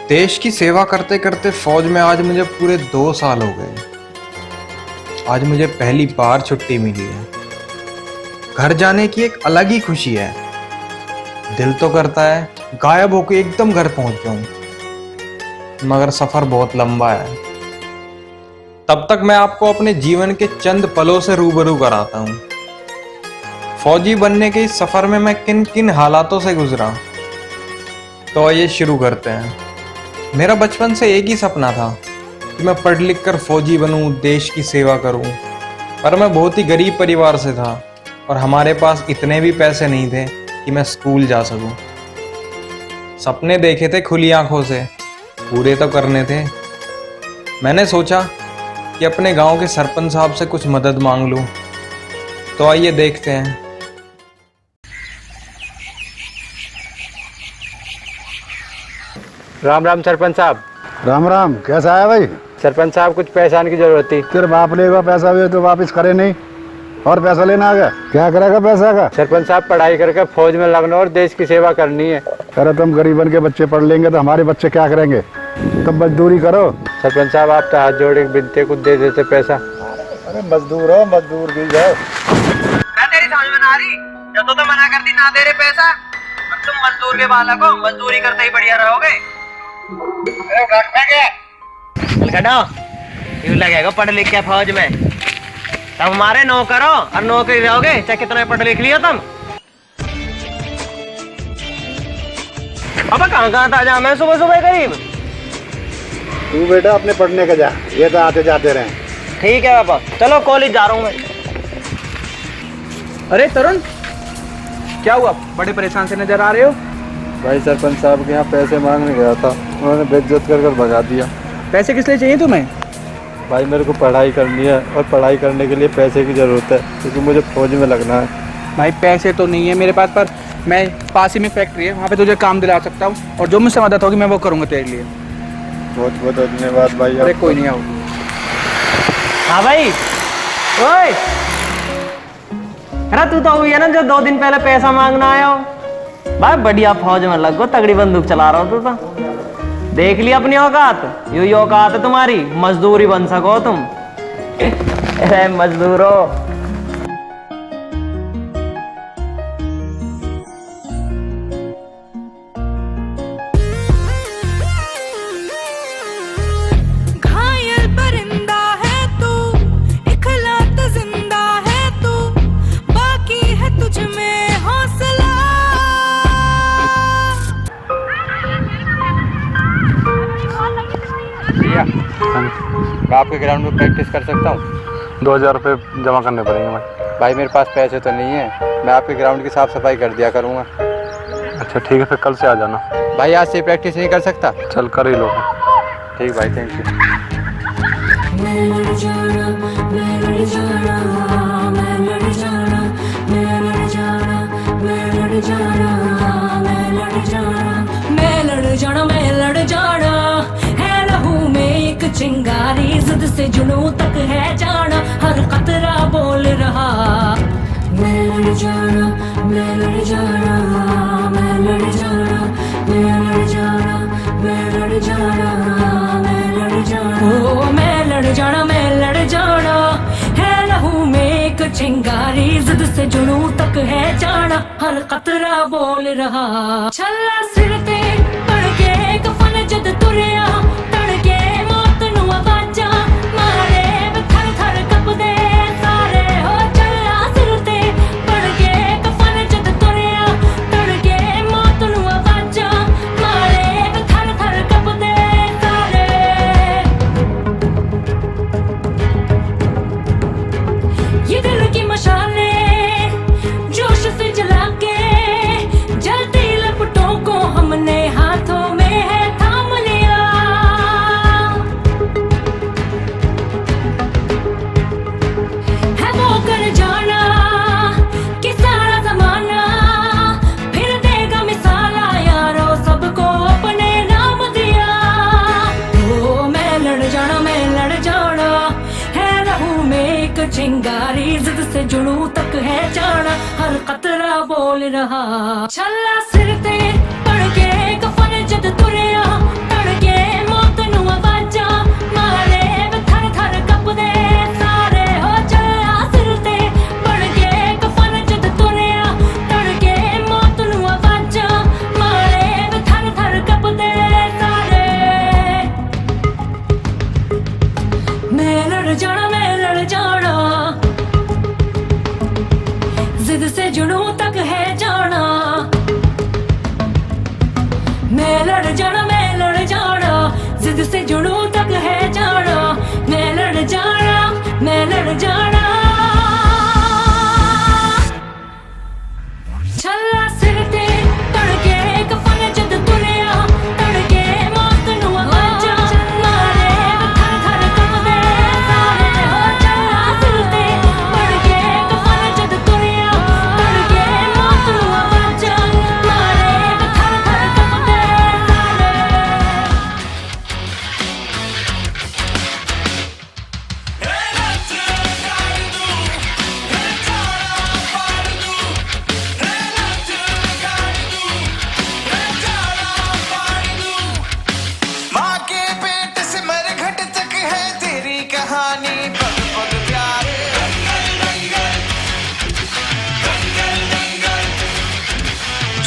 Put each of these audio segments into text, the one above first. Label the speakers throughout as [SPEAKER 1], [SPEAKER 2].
[SPEAKER 1] देश की सेवा करते करते फौज में आज मुझे पूरे 2 साल हो गए। आज मुझे पहली बार छुट्टी मिली है। घर जाने की एक अलग ही खुशी है। दिल तो करता है गायब होकर एकदम घर पहुंच जाऊं, मगर सफर बहुत लंबा है। तब तक मैं आपको अपने जीवन के चंद पलों से रूबरू कराता हूं। फौजी बनने के इस सफर में मैं किन किन हालातों से गुजरा, तो आइए शुरू करते हैं। मेरा बचपन से एक ही सपना था कि मैं पढ़ लिख कर फौजी बनूं, देश की सेवा करूं। पर मैं बहुत ही गरीब परिवार से था और हमारे पास इतने भी पैसे नहीं थे कि मैं स्कूल जा सकूं। सपने देखे थे खुली आंखों से, पूरे तो करने थे। मैंने सोचा कि अपने गांव के सरपंच साहब से कुछ मदद मांग लूं। तो आइए देखते हैं।
[SPEAKER 2] राम राम सरपंच साहब।
[SPEAKER 3] राम राम। कैसा है भाई?
[SPEAKER 2] सरपंच साहब कुछ पैसा की जरूरत थी।
[SPEAKER 3] तेरे बाप लेगा पैसा भी तो वापस करे नहीं, और पैसा लेना आ गया। क्या करेगा पैसा का?
[SPEAKER 2] सरपंच साहब पढ़ाई करके फौज में लगना और देश की सेवा करनी है।
[SPEAKER 3] अरे तुम गरीबन के बच्चे पढ़ लेंगे तो हमारे बच्चे क्या करेंगे? तुम मजदूरी करो।
[SPEAKER 2] सरपंच साहब आप तो हाथ जोड़े बिनते कुछ दे देते पैसा।
[SPEAKER 3] अरे मजदूर हो, मजदूर भी जाओ।
[SPEAKER 4] मैं तेरी समझ में ना रही। जब तो मना करती ना दे रहे पैसा, अब तुम मजदूर के बालक हो, मजदूरी करते ही बढ़िया रहोगे। यूं लगेगा पढ़ लिख के फौज में तब हमारे नौकर हो और नौकरी रहोगे, चाहे कितना पढ़ लिख लियो तुम। अब कहाँ था जा मैं सुबह सुबह करीब।
[SPEAKER 3] तू बेटा अपने पढ़ने का जा, ये तो आते जाते रहे।
[SPEAKER 4] ठीक है पापा, चलो कॉलेज जा रहा हूँ मैं।
[SPEAKER 5] अरे तरुण, क्या हुआ? बड़े परेशान से नजर आ रहे हो।
[SPEAKER 2] भाई सरपंच साहब के यहाँ पैसे मांगने गया था, उन्होंने बेइज्जत कर भगा दिया।
[SPEAKER 5] पैसे किस लिए चाहिए तुम्हें?
[SPEAKER 2] भाई मेरे को पढ़ाई करनी है और पढ़ाई करने के लिए पैसे की ज़रूरत है, क्योंकि मुझे फौज में लगना है।
[SPEAKER 5] भाई पैसे तो नहीं है मेरे पास, पर मैं पास ही में फैक्ट्री है, वहाँ पे तुझे काम दिला सकता हूँ, और जो मुझसे मदद होगी मैं वो करूँगा तेरे लिए।
[SPEAKER 2] बहुत बहुत धन्यवाद भाई।
[SPEAKER 5] अरे कोई नहीं, आओ।
[SPEAKER 4] हाँ भाई, ओए अरे तू तो हुई है ना जो 2 दिन पहले पैसा मांगना आया हो। भाई बढ़िया फौज में लगो, तगड़ी बंदूक चला रहा हो तू तो। देख लिया अपनी औकात, यही औकात है तुम्हारी, मजदूरी बन सको तुम। अरे मजदूरो।
[SPEAKER 6] घायल परिंदा है तू, इखलात जिंदा है तू, बाकी है तुझ में हौसला।
[SPEAKER 2] मैं आपके ग्राउंड में प्रैक्टिस कर सकता हूँ?
[SPEAKER 3] 2000 रुपये जमा करने पड़ेंगे भाई।
[SPEAKER 2] भाई मेरे पास पैसे तो नहीं है, मैं आपके ग्राउंड की साफ सफाई कर दिया करूँगा।
[SPEAKER 3] अच्छा ठीक है, फिर कल से आ जाना।
[SPEAKER 2] भाई आज से प्रैक्टिस नहीं कर सकता?
[SPEAKER 3] चल कर ही लो।
[SPEAKER 2] ठीक भाई, थैंक यू।
[SPEAKER 6] मैं लड़ जाना है, लहू में एक चिंगारी, जिद से जुनून तक है जाना, हर कतरा बोल रहा। मैं लड़ जाना, मैं लड़ जाना, मैं लड़ जाना, मैं लड़ जाना, मैं लड़ जाना, मैं लड़ जाना। ओ मैं लड़ जाना, मैं लड़ जाना है, लहू में एक चिंगारी, जिद से जुनून तक है जाना, हर कतरा बोल रहा। छल्ला सिर ते पड़ के कफन जद तुरिया, तड़के मौत नू आवाजा मारे वे थर थर कपदे सारे हो। छल्ला सिर ते पड़ के कफन जद तुरिया, तड़के मौत नू आवाजा मारे वे थर थर कपदे सारे। ये दिल की मशाले जोश से जला के, जलती लपटों को हमने हाथों में है थाम लिया। है वो कर जाना कि सारा जमाना फिर देगा मिसाला, यारो सबको अपने नाम दिया। ओ मैं लड़ जाना, मैं लड़ जाना है, रहूं में एक चिंगारी, जिद से जुनून तक है जाना, हर कतरा बोल रहा। छल्ला सिर ते पड़ के कफन जद तुरिया, तड़के जुनूं तक है जाना। मैं लड़ जाना, मैं लड़ जाना, जिद से जुनूं तक है जाना। मैं लड़ जाना, मैं लड़ जाना। छल्ला सिर ते तड़के कफन जद तुलिया, तड़के मौत नूं अवाजा मारे थर थर कंबदे सारे हो। छल्ला सिर ते तड़के कफन जद तुलिया, तड़के मौत नूं अवाजा मारे थर थर कंबदे सारे।
[SPEAKER 7] माँ के पेट से मरघट तक है तेरी कहानी, पग पग प्यारे।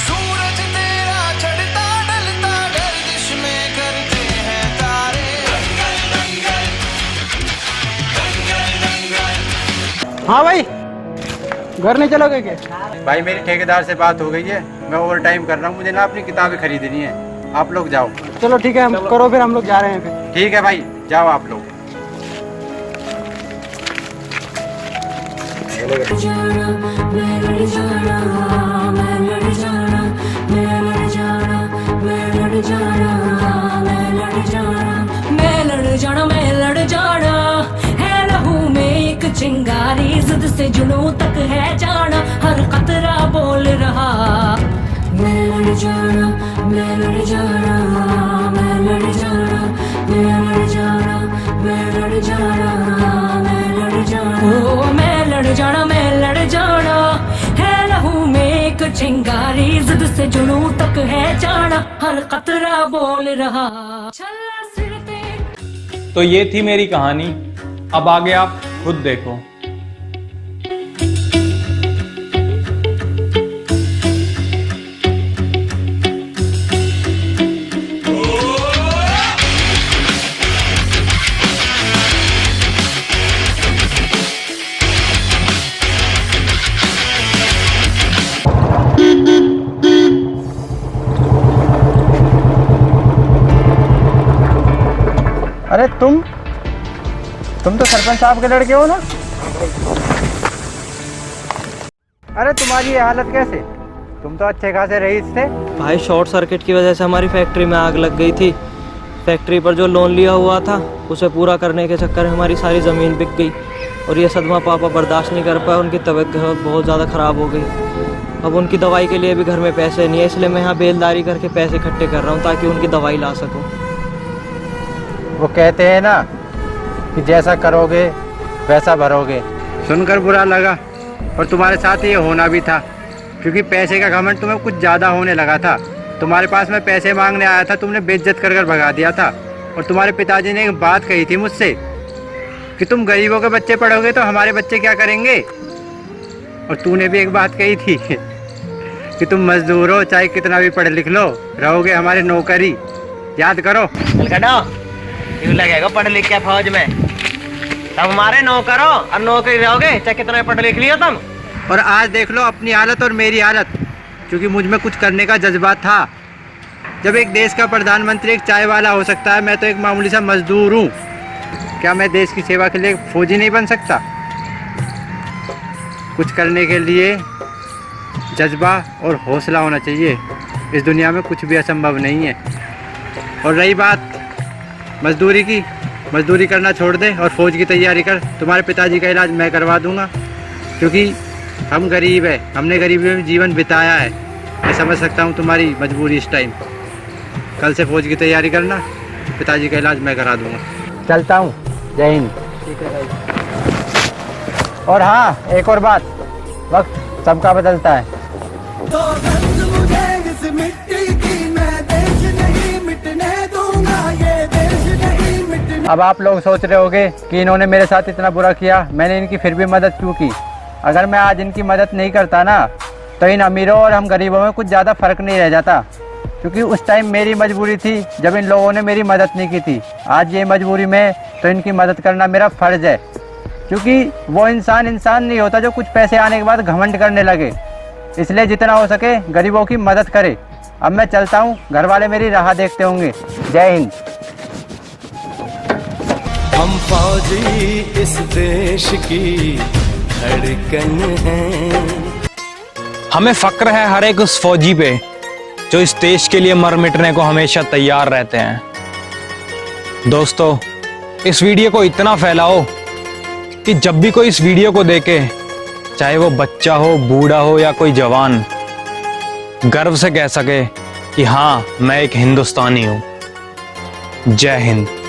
[SPEAKER 7] सूरज तेरा चढ़ता ढलता गर्दिश में करते हैं तारे।
[SPEAKER 5] हाँ भाई, घर नहीं चलोगे क्या?
[SPEAKER 2] भाई मेरी ठेकेदार से बात हो गई है, मैं ओवर टाइम कर रहा हूँ, मुझे ना अपनी किताबें खरीदनी है, आप लोग जाओ।
[SPEAKER 5] चलो ठीक है, हम करो फिर, हम लोग जा रहे हैं फिर।
[SPEAKER 2] ठीक है भाई, जाओ आप लोग।
[SPEAKER 6] जाना, मैं लड़ जाना, मैं लड़ जाना, मैं लड़ जाना, मैं लड़ जाना, मैं लड़ जाना, मैं लड़ जाना, मैं लड़ जाना। है लहू में एक चिंगारी, जिद से जुनूं तक है जाना। हर कतरा बोल रहा, मैं लड़ जाना, मैं लड़ जाना, मैं लड़ जाना, मैं लड़ जाना, मैं लड़ जाना, मैं लड़ जाना। ओ मैं लड़ जाना, मैं लड़ जाना। है लहू में एक चिंगारी, जिद से जुनूं तक है जाना। हर कतरा बोल रहा, छल्ला सिर ते।
[SPEAKER 8] तो ये थी मेरी कहानी, अब आगे आप खुद देखो।
[SPEAKER 2] अरे तुम तो सरपंच साहब के लड़के हो ना? अरे तुम्हारी ये हालत कैसे? तुम तो अच्छे खासे रईस थे।
[SPEAKER 4] भाई शॉर्ट सर्किट की वजह से हमारी फैक्ट्री में आग लग गई थी। फैक्ट्री पर जो लोन लिया हुआ था उसे पूरा करने के चक्कर में हमारी सारी ज़मीन बिक गई और ये सदमा पापा बर्दाश्त नहीं कर पाए। उनकी तबीयत बहुत ज़्यादा ख़राब हो गई। अब उनकी दवाई के लिए भी घर में पैसे नहीं है, इसलिए मैं यहाँ बेलदारी करके पैसे इकट्ठे कर रहा हूँ ताकि उनकी दवाई ला सकूँ।
[SPEAKER 2] वो कहते हैं ना कि जैसा करोगे वैसा भरोगे। सुनकर बुरा लगा और तुम्हारे साथ ये होना भी था, क्योंकि पैसे का घमंड तुम्हें कुछ ज़्यादा होने लगा था। तुम्हारे पास मैं पैसे मांगने आया था, तुमने बेइज्जत कर कर भगा दिया था। और तुम्हारे पिताजी ने एक बात कही थी मुझसे कि तुम गरीबों के बच्चे पढ़ोगे तो हमारे बच्चे क्या करेंगे। और तूने भी एक बात कही थी कि तुम मजदूर हो, चाहे कितना भी पढ़ लिख लो, रहोगे हमारे नौकरी। याद करो।
[SPEAKER 4] क्यों लगेगा पढ़ लिख के फौज में? तुम हमारे नौकर हो और नौकरी रहोगे चाहे कितना पढ़ लिख लियो तुम।
[SPEAKER 2] और आज देख लो अपनी हालत और मेरी हालत, क्योंकि मुझ में कुछ करने का जज्बा था। जब एक देश का प्रधानमंत्री एक चाय वाला हो सकता है, मैं तो एक मामूली सा मजदूर हूँ। क्या मैं देश की सेवा के लिए फौजी नहीं बन सकता? कुछ करने के लिए जज्बा और हौसला होना चाहिए। इस दुनिया में कुछ भी असंभव नहीं है। और रही बात मजदूरी की, मजदूरी करना छोड़ दे और फौज की तैयारी कर। तुम्हारे पिताजी का इलाज मैं करवा दूंगा, क्योंकि हम गरीब है, हमने गरीबी में जीवन बिताया है। मैं समझ सकता हूँ तुम्हारी मजबूरी इस टाइम। कल से फौज की तैयारी करना, पिताजी का इलाज मैं करा दूंगा। चलता हूँ, जय हिंद। और हाँ, एक और बात, वक्त सबका बदलता है। अब आप लोग सोच रहे होंगे कि इन्होंने मेरे साथ इतना बुरा किया, मैंने इनकी फिर भी मदद क्यों की। अगर मैं आज इनकी मदद नहीं करता ना, तो इन अमीरों और हम गरीबों में कुछ ज़्यादा फ़र्क नहीं रह जाता, क्योंकि उस टाइम मेरी मजबूरी थी जब इन लोगों ने मेरी मदद नहीं की थी। आज ये मजबूरी में, तो इनकी मदद करना मेरा फ़र्ज़ है, क्योंकि वो इंसान नहीं होता जो कुछ पैसे आने के बाद घमंड करने लगे। इसलिए जितना हो सके गरीबों की मदद करे। अब मैं चलता हूँ, घर वाले मेरी राह देखते होंगे। जय हिंद।
[SPEAKER 7] हम फौजी इस देश की धड़कन हैं।
[SPEAKER 8] हमें फक्र है हर एक उस फौजी पे जो इस देश के लिए मर मिटने को हमेशा तैयार रहते हैं। दोस्तों, इस वीडियो को इतना फैलाओ कि जब भी कोई इस वीडियो को देखे, चाहे वो बच्चा हो, बूढ़ा हो या कोई जवान, गर्व से कह सके कि हाँ, मैं एक हिंदुस्तानी हूं। जय हिंद।